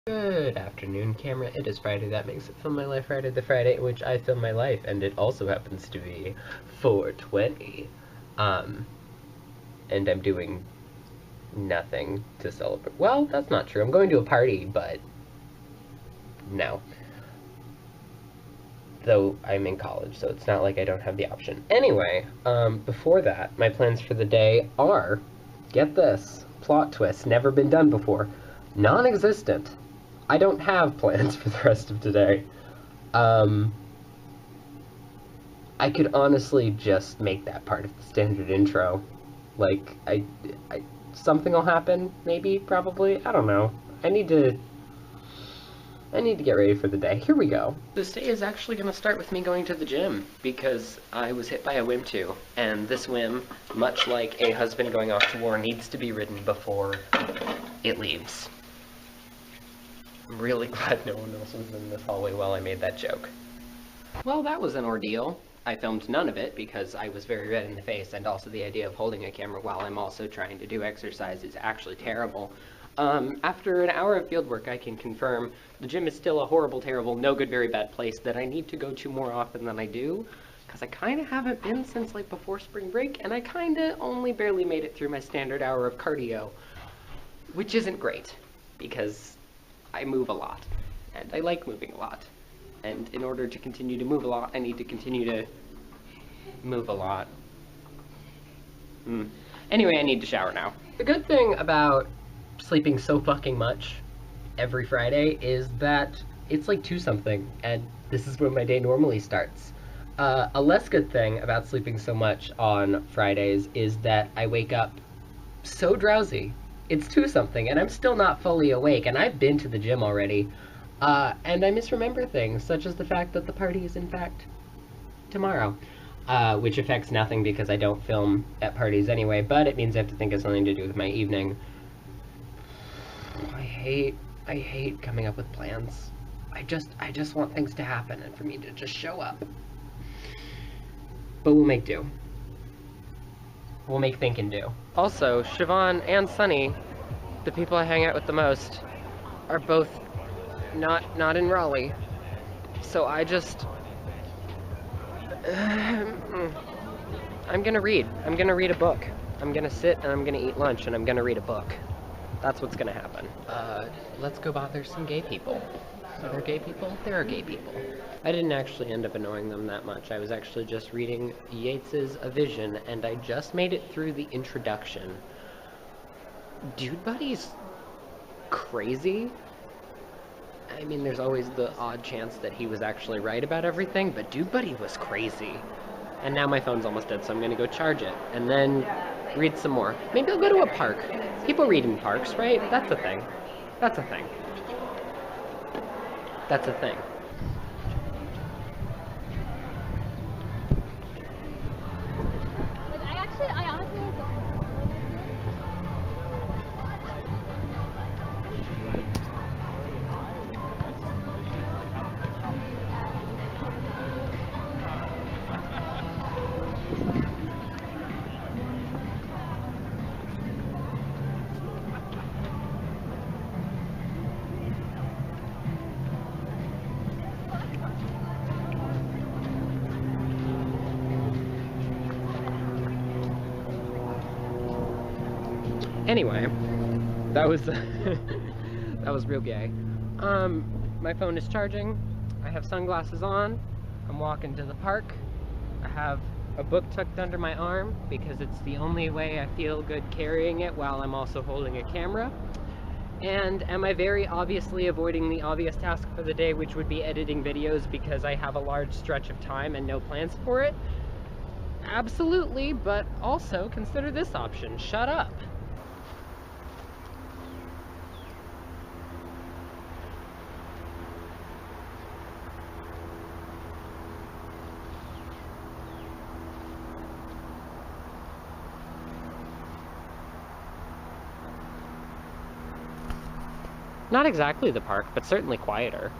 Good afternoon, camera. It is Friday. That makes it Film My Life Friday, the Friday in which I film my life, and it also happens to be 420. And I'm doing nothing to celebrate. Well, that's not true. I'm going to a party, but no. Though I'm in college, so it's not like I don't have the option. Anyway, before that, my plans for the day are, get this, plot twist, never been done before, non-existent. I don't have plans for the rest of today. I could honestly just make that part of the standard intro. Like, something will happen, maybe, probably, I don't know. I need to get ready for the day. Here we go. This day is actually going to start with me going to the gym, because I was hit by a whim too, and this whim, much like a husband going off to war, needs to be ridden before it leaves. I'm really glad no one else was in this hallway while I made that joke. Well, that was an ordeal. I filmed none of it because I was very red in the face, and also the idea of holding a camera while I'm also trying to do exercise is actually terrible. After an hour of field work, I can confirm the gym is still a horrible, terrible, no good, very bad place that I need to go to more often than I do, because I kind of haven't been since like before spring break, and I kind of only barely made it through my standard hour of cardio, which isn't great, because I move a lot, and I like moving a lot, and in order to continue to move a lot, I need to continue to move a lot. Anyway, I need to shower now. The good thing about sleeping so fucking much every Friday is that it's like 2-something, and this is when my day normally starts. A less good thing about sleeping so much on Fridays is that I wake up so drowsy. It's 2-something, and I'm still not fully awake, and I've been to the gym already, and I misremember things, such as the fact that the party is in fact tomorrow, which affects nothing because I don't film at parties anyway, but it means I have to think of something to do with my evening. I hate coming up with plans. I just want things to happen and for me to just show up. But we'll make do. We'll make thinking do. Also, Siobhan and Sunny, the people I hang out with the most, are both not in Raleigh. So I just... I'm gonna read. I'm gonna read a book. I'm gonna sit and I'm gonna eat lunch and I'm gonna read a book. That's what's gonna happen. Let's go bother some gay people. Are there gay people? There are gay people. I didn't actually end up annoying them that much. I was actually just reading Yeats's A Vision, and I just made it through the introduction. Dude Buddy's crazy. I mean, there's always the odd chance that he was actually right about everything, but Dude Buddy was crazy. And now my phone's almost dead, so I'm gonna go charge it, and then read some more. Maybe I'll go to a park. People read in parks, right? That's a thing. That's a thing. That's a thing. I honestly don't. Anyway, that was that was real gay. My phone is charging. I have sunglasses on. I'm walking to the park. I have a book tucked under my arm because it's the only way I feel good carrying it while I'm also holding a camera. And am I very obviously avoiding the obvious task for the day, which would be editing videos because I have a large stretch of time and no plans for it? Absolutely, but also consider this option. Shut up. Not exactly the park, but certainly quieter.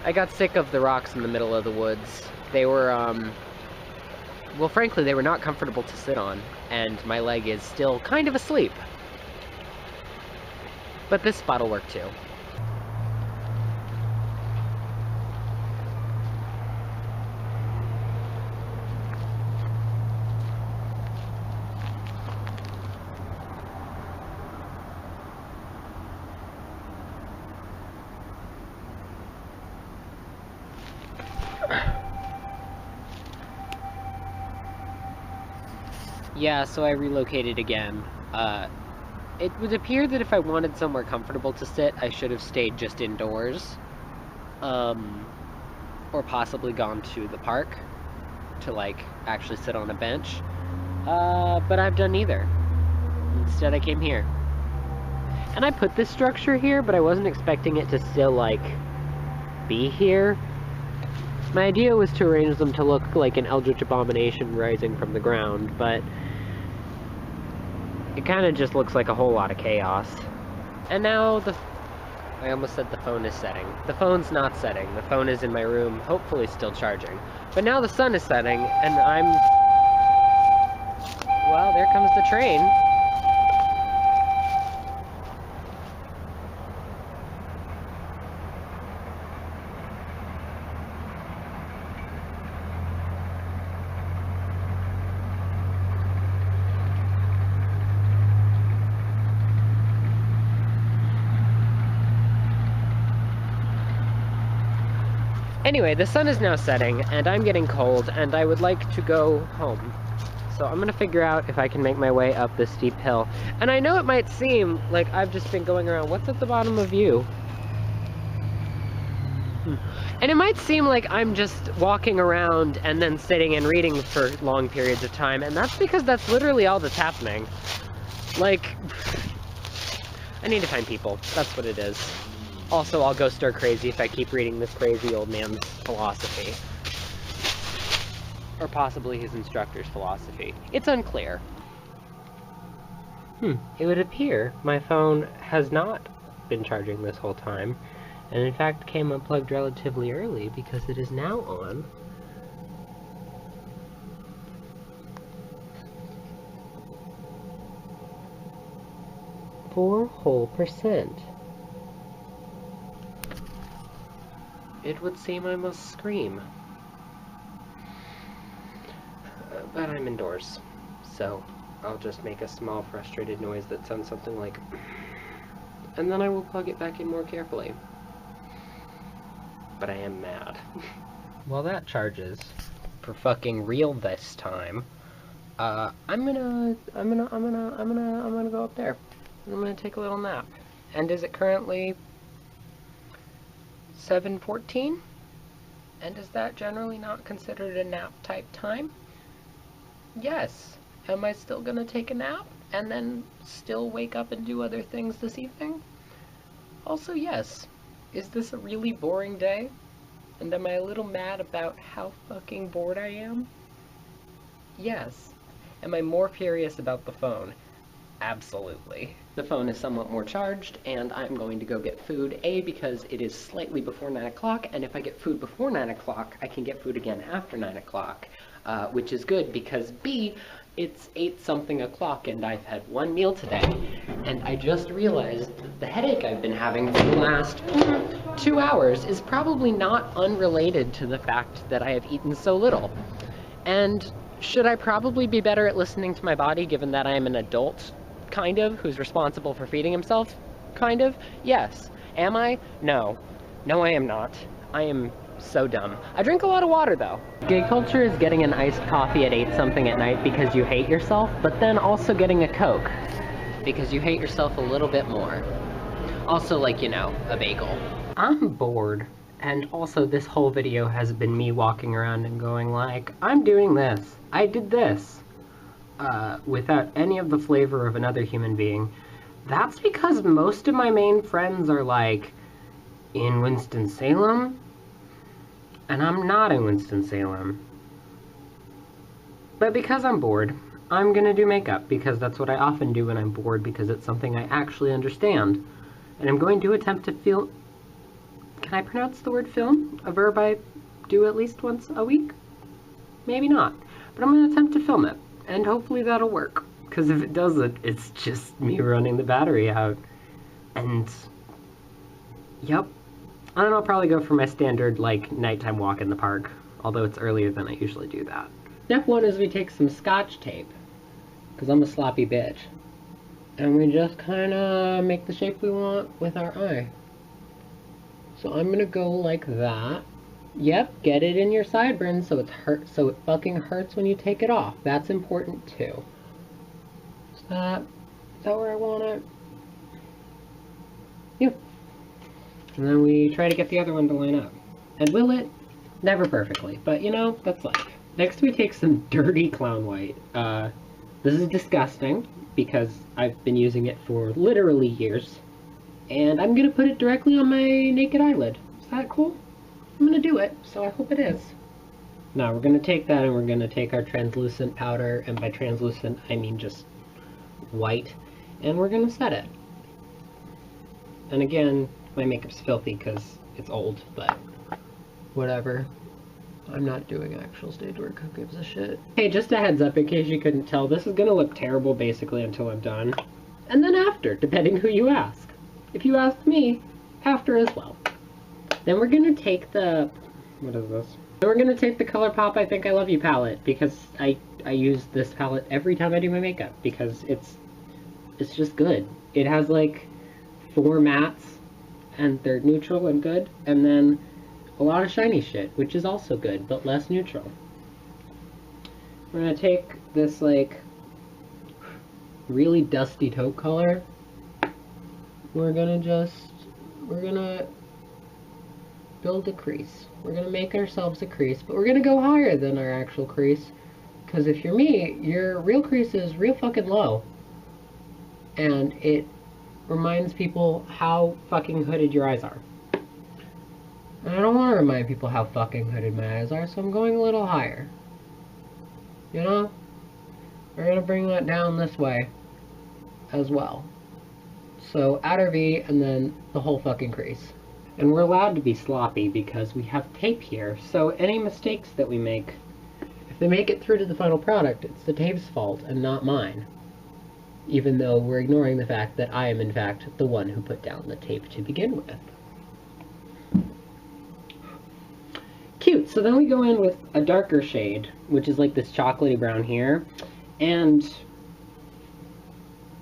I got sick of the rocks in the middle of the woods. They were, well, frankly, they were not comfortable to sit on, and my leg is still kind of asleep. But this spot will work too. Yeah, so I relocated again. It would appear that if I wanted somewhere comfortable to sit, I should have stayed just indoors. Or possibly gone to the park to, like, actually sit on a bench. But I've done neither. Instead, I came here. And I put this structure here, but I wasn't expecting it to still, like, be here. My idea was to arrange them to look like an eldritch abomination rising from the ground, but it kind of just looks like a whole lot of chaos. And now I almost said the phone is setting. The phone's not setting. The phone is in my room, hopefully still charging. But now the sun is setting, and well, there comes the train. Anyway, the sun is now setting, and I'm getting cold, and I would like to go home. So I'm gonna figure out if I can make my way up this steep hill. And I know it might seem like I've just been going around. What's at the bottom of you? And it might seem like I'm just walking around and then sitting and reading for long periods of time, and that's because that's literally all that's happening. Like, I need to find people. That's what it is. Also, I'll go stir crazy if I keep reading this crazy old man's philosophy. Or possibly his instructor's philosophy. It's unclear. It would appear my phone has not been charging this whole time, and in fact came unplugged relatively early because it is now on. Four whole %. It would seem I must scream. But I'm indoors, so I'll just make a small frustrated noise that sounds something like, and then I will plug it back in more carefully. But I am mad. While that charges, for fucking real this time, I'm gonna go up there. I'm gonna take a little nap. And is it currently 7:14? And is that generally not considered a nap type time? Yes. Am I still gonna take a nap and then still wake up and do other things this evening? Also, yes. Is this a really boring day? And am I a little mad about how fucking bored I am? Yes. Am I more furious about the phone? Absolutely. The phone is somewhat more charged, and I'm going to go get food, A, because it is slightly before 9 o'clock, and if I get food before 9 o'clock, I can get food again after 9 o'clock, which is good, because B, it's 8-something o'clock, and I've had one meal today, and I just realized that the headache I've been having for the last 2 hours is probably not unrelated to the fact that I have eaten so little. And should I probably be better at listening to my body, given that I am an adult, kind of, who's responsible for feeding himself, kind of? Yes. Am I? No. No, I am not. I am so dumb. I drink a lot of water, though. Gay culture is getting an iced coffee at 8-something at night because you hate yourself, but then also getting a Coke because you hate yourself a little bit more. Also, like, you know, a bagel. I'm bored, and also this whole video has been me walking around and going like, I'm doing this, I did this, without any of the flavor of another human being. That's because most of my main friends are like, in Winston-Salem, and I'm not in Winston-Salem. But because I'm bored, I'm gonna do makeup, because that's what I often do when I'm bored, because it's something I actually understand. And I'm going to attempt to feel can I pronounce the word film? A verb I do at least once a week? Maybe not. But I'm going to attempt to film it, and hopefully that'll work. Because if it doesn't, it's just me running the battery out. And, yep. I don't know, I'll probably go for my standard, like, nighttime walk in the park. Although it's earlier than I usually do that. Step one is we take some Scotch tape. Because I'm a sloppy bitch. And we just kind of make the shape we want with our eye. So I'm going to go like that. Yep, get it in your sideburns so it fucking hurts when you take it off. That's important too. Is that where I want it? Yep. And then we try to get the other one to line up. And will it? Never perfectly, but you know, that's life. Next we take some dirty clown white. This is disgusting because I've been using it for literally years. And I'm gonna put it directly on my naked eyelid. Is that cool? I'm gonna do it, so I hope it is. Now we're gonna take that and we're gonna take our translucent powder, and by translucent I mean just white, and we're gonna set it. And again, my makeup's filthy because it's old, but whatever. I'm not doing actual stage work, who gives a shit? Hey, just a heads up in case you couldn't tell, this is gonna look terrible basically until I'm done. And then after, depending who you ask. If you ask me, after as well. Then we're gonna take the, what is this? Then we're gonna take the ColourPop I Think I Love You palette, because I use this palette every time I do my makeup, because it's just good. It has like 4 mattes, and they're neutral and good, and then a lot of shiny shit, which is also good, but less neutral. We're gonna take this like really dusty taupe color. We're gonna build a crease. We're gonna make ourselves a crease, but we're gonna go higher than our actual crease, because if you're me, your real crease is real fucking low. And it reminds people how fucking hooded your eyes are. And I don't want to remind people how fucking hooded my eyes are, so I'm going a little higher. You know? We're gonna bring that down this way as well. So outer V and then the whole fucking crease. And we're allowed to be sloppy because we have tape here, so any mistakes that we make, if they make it through to the final product, it's the tape's fault and not mine. Even though we're ignoring the fact that I am in fact the one who put down the tape to begin with. Cute, so then we go in with a darker shade, which is like this chocolatey brown here, and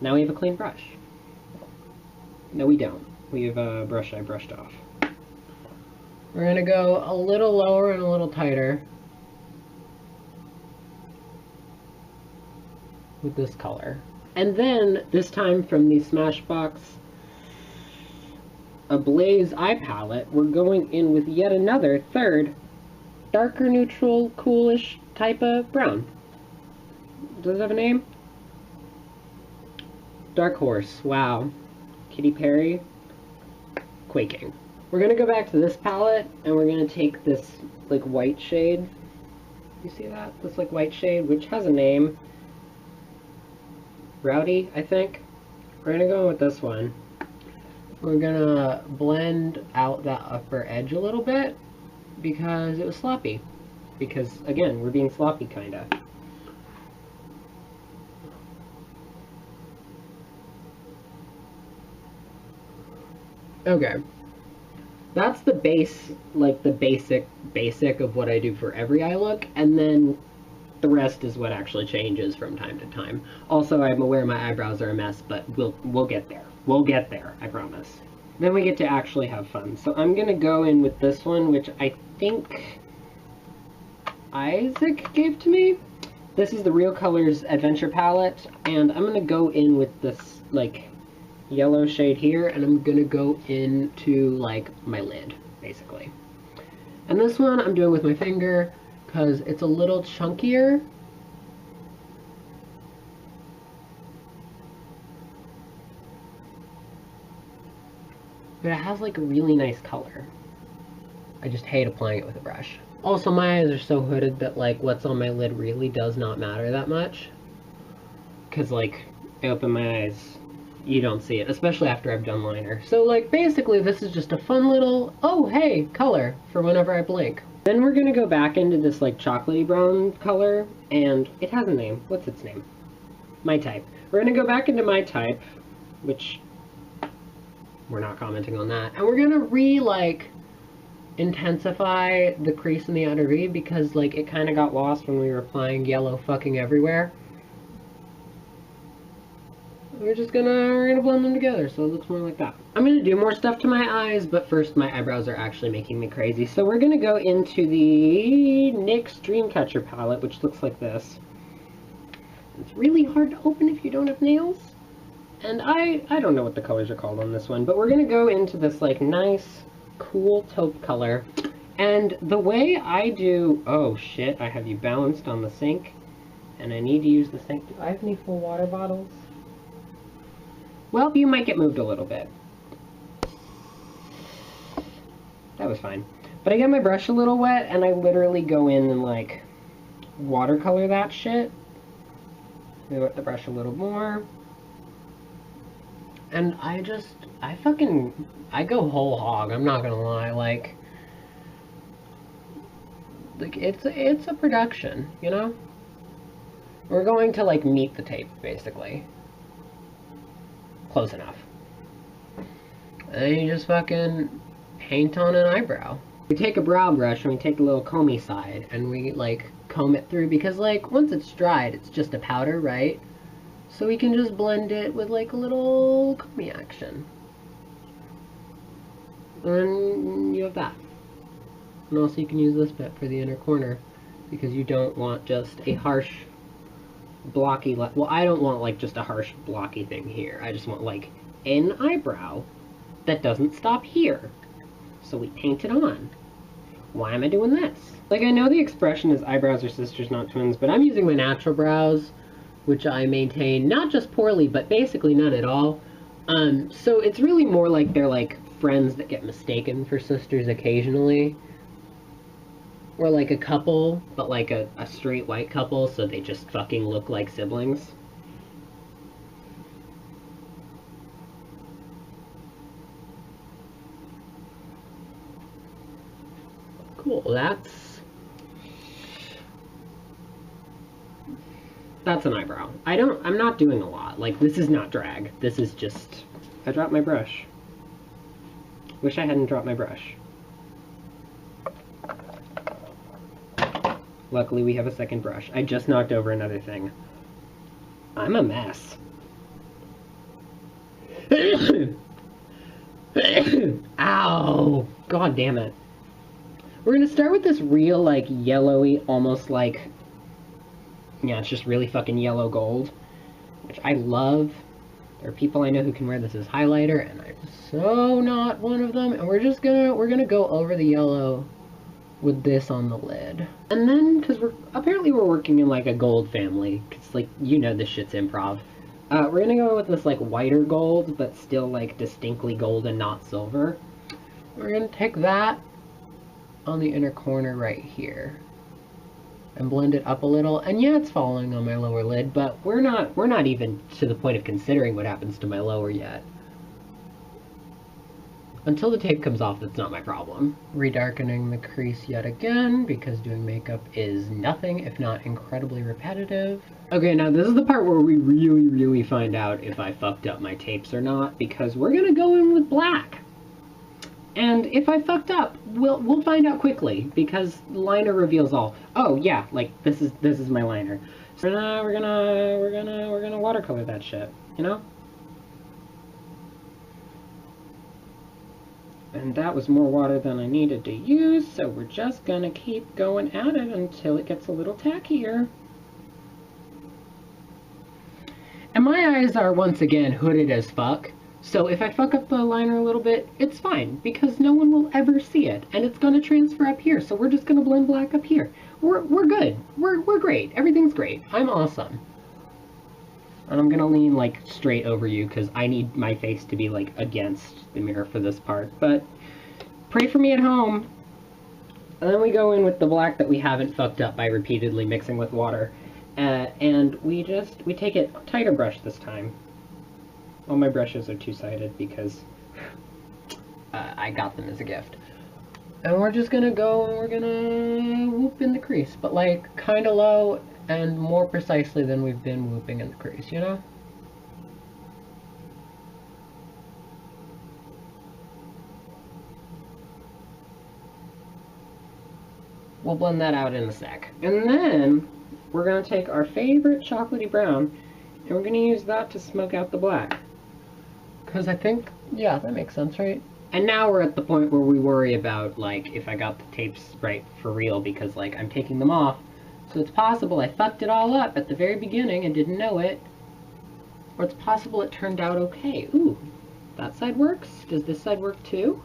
now we have a clean brush. No, we don't. We have a brush I brushed off. We're going to go a little lower and a little tighter with this color. And then, this time from the Smashbox Ablaze eye palette, we're going in with yet another third darker neutral, coolish type of brown. Does it have a name? Dark Horse. Wow. Katy Perry. Quaking. We're gonna go back to this palette and we're gonna take this like white shade. You see that? This like white shade, which has a name. Rowdy, I think. We're gonna go with this one. We're gonna blend out that upper edge a little bit because it was sloppy. Because again, we're being sloppy kinda. Okay. That's the base, like the basic of what I do for every eye look, and then the rest is what actually changes from time to time. Also, I'm aware my eyebrows are a mess, but we'll get there. We'll get there, I promise. Then we get to actually have fun. So I'm gonna go in with this one, which I think Isaac gave to me. This is the Real Colors Adventure Palette, and I'm gonna go in with this, like, yellow shade here, and I'm gonna go into like my lid basically. And this one I'm doing with my finger because it's a little chunkier. But it has like a really nice color. I just hate applying it with a brush. Also, my eyes are so hooded that like what's on my lid really does not matter that much, because like I open my eyes you don't see it, especially after I've done liner. So like basically this is just a fun little, oh hey, color for whenever I blink. Then we're gonna go back into this like chocolatey brown color, and it has a name. What's its name? My Type. We're gonna go back into My Type, which we're not commenting on that. And we're gonna intensify the crease in the outer V because like it kind of got lost when we were applying yellow fucking everywhere. We're gonna blend them together so it looks more like that. I'm gonna do more stuff to my eyes, but first my eyebrows are actually making me crazy. So we're gonna go into the NYX Dreamcatcher palette, which looks like this. It's really hard to open if you don't have nails. And I don't know what the colors are called on this one, but we're gonna go into this like nice, cool taupe color. And the way I do, oh shit, I have you balanced on the sink, and I need to use the sink. Do I have any full water bottles? Well, you might get moved a little bit. That was fine. But I get my brush a little wet, and I literally go in and, like, watercolor that shit. I wet the brush a little more. And I go whole hog, I'm not gonna lie, like it's a production, you know? We're going to, like, meet the tape, basically. Close enough. And then you just fucking paint on an eyebrow. We take a brow brush and we take the little comby side and we like comb it through because like once it's dried it's just a powder, right? So we can just blend it with like a little comby action. And you have that. And also you can use this bit for the inner corner because you don't want just a harsh blocky, well, I don't want like just a harsh blocky thing here. I just want like an eyebrow that doesn't stop here. So we paint it on. Why am I doing this? Like, I know the expression is eyebrows are sisters, not twins, but I'm using my natural brows, which I maintain not just poorly, but basically none at all. So it's really more like they're like friends that get mistaken for sisters occasionally. Or like a couple, but like a straight white couple, so they just fucking look like siblings. Cool, that's an eyebrow. I'm not doing a lot. Like, this is not drag. This is just, I dropped my brush. Wish I hadn't dropped my brush. Luckily, we have a second brush. I just knocked over another thing. I'm a mess. Ow! God damn it. We're gonna start with this real, like, yellowy, almost like... Yeah, it's just really fucking yellow gold. Which I love. There are people I know who can wear this as highlighter, and I'm so not one of them. And we're gonna go over the yellow with this on the lid. And then, because we're working in like a gold family, because like, you know this shit's improv. We're gonna go with this like whiter gold, but still like distinctly gold and not silver. We're gonna take that on the inner corner right here and blend it up a little. And yeah, it's falling on my lower lid, but we're not even to the point of considering what happens to my lower yet. Until the tape comes off, that's not my problem. Redarkening the crease yet again, because doing makeup is nothing if not incredibly repetitive. Okay, now this is the part where we really, really find out if I fucked up my tapes or not, because we're gonna go in with black. And if I fucked up, we'll find out quickly, because liner reveals all. Oh yeah, like this is my liner. So we're gonna watercolor that shit, you know? And that was more water than I needed to use, so we're just gonna keep going at it until it gets a little tackier. And my eyes are, once again, hooded as fuck. So if I fuck up the liner a little bit, it's fine, because no one will ever see it, and it's gonna transfer up here, so we're just gonna blend black up here. We're good. We're great. Everything's great. I'm awesome. And I'm gonna lean, like, straight over you, because I need my face to be, like, against the mirror for this part. But pray for me at home. And then we go in with the black that we haven't fucked up by repeatedly mixing with water. And we take it tighter brush this time. All my brushes are two-sided because I got them as a gift. And we're just gonna go and we're gonna whoop in the crease, but like kinda low and more precisely than we've been whooping in the crease, you know? We'll blend that out in a sec. And then we're gonna take our favorite chocolatey brown and we're gonna use that to smoke out the black. Because I think, yeah, that makes sense, right? And now we're at the point where we worry about, like, if I got the tapes right for real, because, like, I'm taking them off. So it's possible I fucked it all up at the very beginning and didn't know it. Or it's possible it turned out okay. Ooh, that side works? Does this side work too?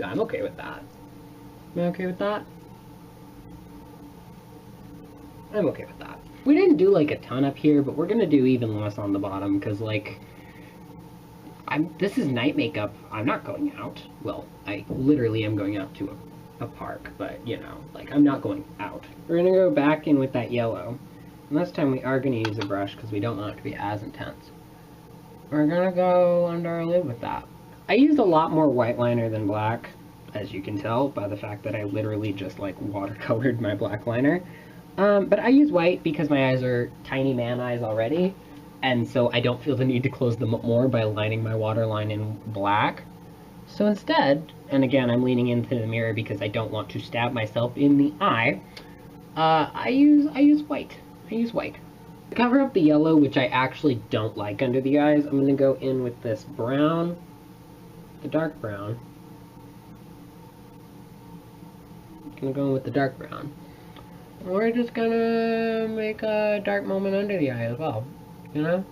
I'm okay with that. Am I okay with that? I'm okay with that. We didn't do like a ton up here, but we're gonna do even less on the bottom because like this is night makeup. I'm not going out. Well, I literally am going out to a park, but you know, like I'm not going out. We're gonna go back in with that yellow. And this time we are gonna use a brush because we don't want it to be as intense. We're gonna go under our lid with that. I used a lot more white liner than black, as you can tell by the fact that I literally just like watercolored my black liner. But I use white because my eyes are tiny man eyes already, and so I don't feel the need to close them up more by lining my waterline in black. So instead, and again I'm leaning into the mirror because I don't want to stab myself in the eye, I use white. I use white. To cover up the yellow, which I actually don't like under the eyes, I'm going to go in with this brown, the dark brown. I'm going to go in with the dark brown. We're just gonna make a dark moment under the eye as well, you know?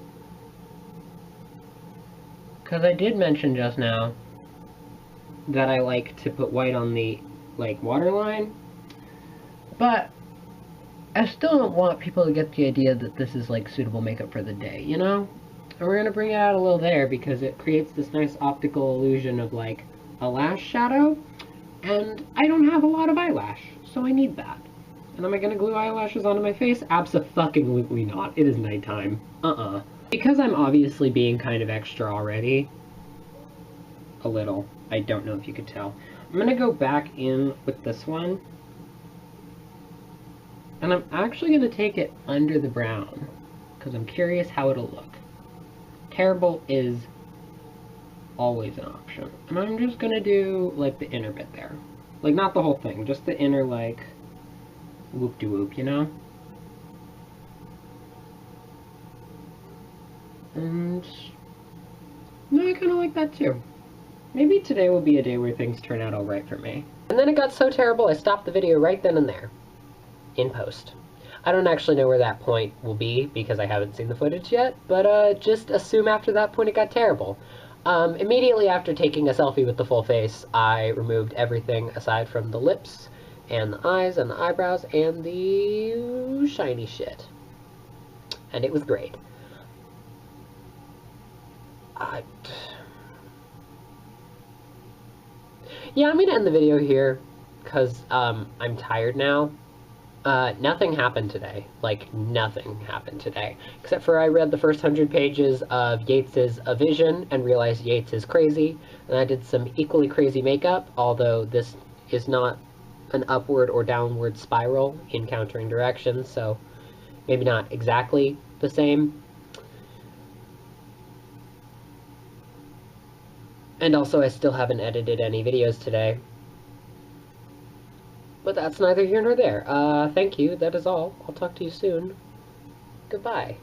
Because I did mention just now that I like to put white on the, like, waterline, but I still don't want people to get the idea that this is, like, suitable makeup for the day, you know? And we're gonna bring it out a little there because it creates this nice optical illusion of, like, a lash shadow, and I don't have a lot of eyelash, so I need that. And am I gonna glue eyelashes onto my face? Abso-fucking-lutely not. It is nighttime. Because I'm obviously being kind of extra already. A little. I don't know if you could tell. I'm gonna go back in with this one. And I'm actually gonna take it under the brown. Because I'm curious how it'll look. Terrible is always an option. And I'm just gonna do, like, the inner bit there. Like, not the whole thing. Just the inner, like, whoop-de-whoop, you know? And no, I kind of like that too. Maybe today will be a day where things turn out alright for me. And then it got so terrible I stopped the video right then and there. In post. I don't actually know where that point will be because I haven't seen the footage yet, but just assume after that point it got terrible. Immediately after taking a selfie with the full face, I removed everything aside from the lips, and the eyes, and the eyebrows, and the shiny shit. And it was great. Yeah, I'm gonna end the video here, because, I'm tired now. Nothing happened today. Like, nothing happened today. Except for I read the first 100 pages of Yeats's A Vision, and realized Yeats is crazy, and I did some equally crazy makeup, although this is not an upward or downward spiral in countering directions, so maybe not exactly the same. And also I still haven't edited any videos today. But that's neither here nor there. Thank you, that is all. I'll talk to you soon. Goodbye.